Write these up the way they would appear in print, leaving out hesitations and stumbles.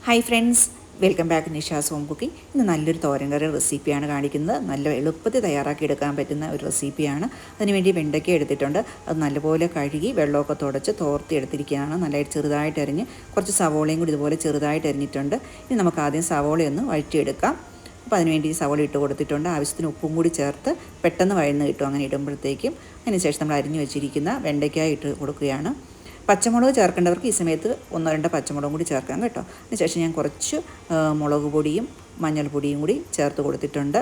Hi friends, welcome back Nisha's home cooking. ഇന്ന് നല്ലൊരു തോരൻ കറി റെസിപ്പിയാണ് കാണിക്കുന്നത്. നല്ല എളുപ്പത്തിൽ തയ്യാറാക്കി എടുക്കാൻ പറ്റുന്ന ഒരു റെസിപ്പിയാണ്. അതിനുവേണ്ടി വെണ്ടയ്ക്ക എടുത്തിട്ടുണ്ട്. അത് നല്ലപോലെ കഴുകി വെള്ളമൊക്കെ തുടച്ച് തോർത്തി എടുത്തിരിക്കുകയാണ്. നല്ലതായിട്ട് ചെറുതായിട്ട് അരിഞ്ഞ് കുറച്ച് സവോളയും കൂടി ഇതുപോലെ ചെറുതായിട്ട് അരിഞ്ഞിട്ടുണ്ട്. ഇനി നമുക്ക് ആദ്യം സവോളയൊന്ന് വഴറ്റിയെടുക്കാം. അപ്പോൾ അതിനുവേണ്ടി സവോള ഇട്ട് കൊടുത്തിട്ടുണ്ട്. ആവശ്യത്തിന് ഉപ്പും കൂടി ചേർത്ത് പെട്ടെന്ന് വഴന്ന് കിട്ടും അങ്ങനെ ഇടുമ്പോഴത്തേക്കും. അതിനുശേഷം നമ്മൾ അരിഞ്ഞു വെച്ചിരിക്കുന്ന വെണ്ടയ്ക്ക ഇട്ട് കൊടുക്കുകയാണ്. പച്ചമുളക് ചേർക്കേണ്ടവർക്ക് ഈ സമയത്ത് 1-2 പച്ചമുളകും കൂടി ചേർക്കാം കേട്ടോ. അതിനുശേഷം ഞാൻ കുറച്ച് മുളക് പൊടിയും മഞ്ഞൾപ്പൊടിയും കൂടി ചേർത്ത് കൊടുത്തിട്ടുണ്ട്.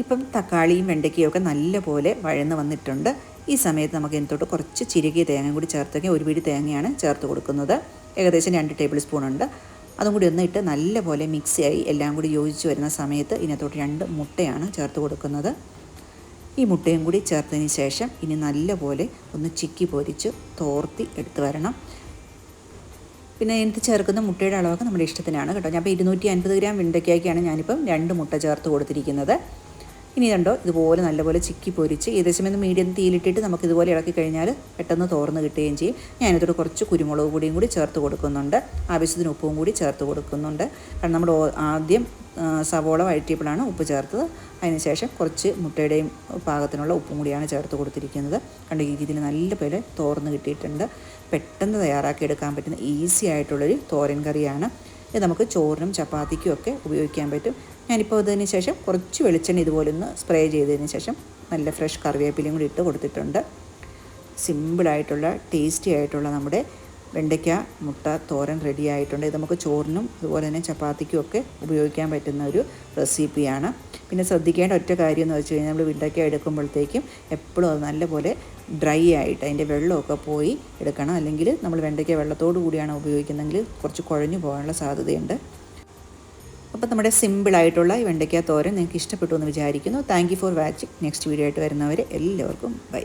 ഇപ്പം തക്കാളിയും വെണ്ടയ്ക്കയും ഒക്കെ നല്ലപോലെ വഴന്ന് വന്നിട്ടുണ്ട്. ഈ സമയത്ത് നമുക്ക് ഇതിനകത്തോട്ട് കുറച്ച് ചിരകിയ തേങ്ങ കൂടി ചേർത്തൊക്കെ 1 പിടി തേങ്ങയാണ് ചേർത്ത് കൊടുക്കുന്നത്. ഏകദേശം 2 ടേബിൾ സ്പൂൺ ഉണ്ട്. അതും കൂടി ഒന്നിട്ട് നല്ലപോലെ മിക്സിയായി എല്ലാം കൂടി യോജിച്ച് വരുന്ന സമയത്ത് ഇതിനകത്തോട്ട് 2 മുട്ടയാണ് ചേർത്ത് കൊടുക്കുന്നത്. ഈ മുട്ടയും കൂടി ചേർത്തതിന് ശേഷം ഇനി നല്ലപോലെ ഒന്ന് ചിക്കി പൊരിച്ച് തോർത്തി എടുത്ത് വരണം. പിന്നെ ഇതിനകത്ത് ചേർക്കുന്ന മുട്ടയുടെ അളവൊക്കെ നമ്മുടെ ഇഷ്ടത്തിനാണ് കേട്ടോ. ഞാൻ ഇപ്പോൾ 250 ഗ്രാം വെണ്ടയ്ക്കാണ് ഞാനിപ്പം 2 മുട്ട ചേർത്ത് കൊടുത്തിരിക്കുന്നത്. ഇനി കണ്ടോ, ഇതുപോലെ നല്ലപോലെ ചിക്കി പൊരിച്ച് ഏകദേശം ഒന്ന് മീഡിയം തീയിലിട്ടിട്ട് നമുക്കിതുപോലെ ഇളക്കി കഴിഞ്ഞാൽ പെട്ടെന്ന് തോർന്ന് കിട്ടുകയും ചെയ്യും. ഞാനിതോട് കുറച്ച് കുരുമുളക് പൊടിയും കൂടി ചേർത്ത് കൊടുക്കുന്നുണ്ട്. ആവശ്യത്തിന് ഉപ്പും കൂടി ചേർത്ത് കൊടുക്കുന്നുണ്ട്. കാരണം നമ്മൾ ആദ്യം സവോള വഴറ്റിയപ്പോഴാണ് ഉപ്പ് ചേർത്തത്. അതിനുശേഷം കുറച്ച് മുട്ടയുടെയും പാകത്തിനുള്ള ഉപ്പും കൂടിയാണ് ചേർത്ത് കൊടുത്തിരിക്കുന്നത്. കണ്ട ഈ രീതിയിൽ നല്ലപോലെ തോർന്ന് കിട്ടിയിട്ടുണ്ട്. പെട്ടെന്ന് തയ്യാറാക്കി എടുക്കാൻ പറ്റുന്ന ഈസി ആയിട്ടുള്ളൊരു തോരൻ കറിയാണ്. ഇത് നമുക്ക് ചോറിനും ചപ്പാത്തിക്കും ഒക്കെ ഉപയോഗിക്കാൻ പറ്റും. ഞാനിപ്പോൾ അതിന് ശേഷം കുറച്ച് വെളിച്ചെണ്ണ ഇതുപോലെ ഒന്ന് സ്പ്രേ ചെയ്തതിന് ശേഷം നല്ല ഫ്രഷ് കറിവേപ്പിലയും കൂടി ഇട്ട് കൊടുത്തിട്ടുണ്ട്. സിമ്പിളായിട്ടുള്ള ടേസ്റ്റി ആയിട്ടുള്ള നമ്മുടെ വെണ്ടയ്ക്ക മുട്ട തോരൻ റെഡി ആയിട്ടുണ്ട്. ഇത് നമുക്ക് ചോറിനും അതുപോലെ തന്നെ ചപ്പാത്തിക്കും ഒക്കെ ഉപയോഗിക്കാൻ പറ്റുന്ന ഒരു റെസിപ്പിയാണ്. പിന്നെ ശ്രദ്ധിക്കേണ്ട ഒറ്റ കാര്യം എന്ന് വെച്ച് കഴിഞ്ഞാൽ നമ്മൾ വെണ്ടയ്ക്ക എടുക്കുമ്പോഴത്തേക്കും എപ്പോഴും അത് നല്ലപോലെ ഡ്രൈ ആയിട്ട് അതിൻ്റെ വെള്ളമൊക്കെ പോയി എടുക്കണം. അല്ലെങ്കിൽ നമ്മൾ വെണ്ടയ്ക്ക വെള്ളത്തോടു കൂടിയാണ് ഉപയോഗിക്കുന്നതെങ്കിൽ കുറച്ച് കുഴഞ്ഞു പോകാനുള്ള സാധ്യതയുണ്ട്. അപ്പോൾ നമ്മുടെ സിമ്പിളായിട്ടുള്ള ഈ വെണ്ടയ്ക്ക തോരൻ നിങ്ങൾക്ക് ഇഷ്ടപ്പെട്ടു എന്ന് വിചാരിക്കുന്നു. Thank you for watching. Next video ആയിട്ട് വരുന്നവരെ എല്ലാവർക്കും ബൈ.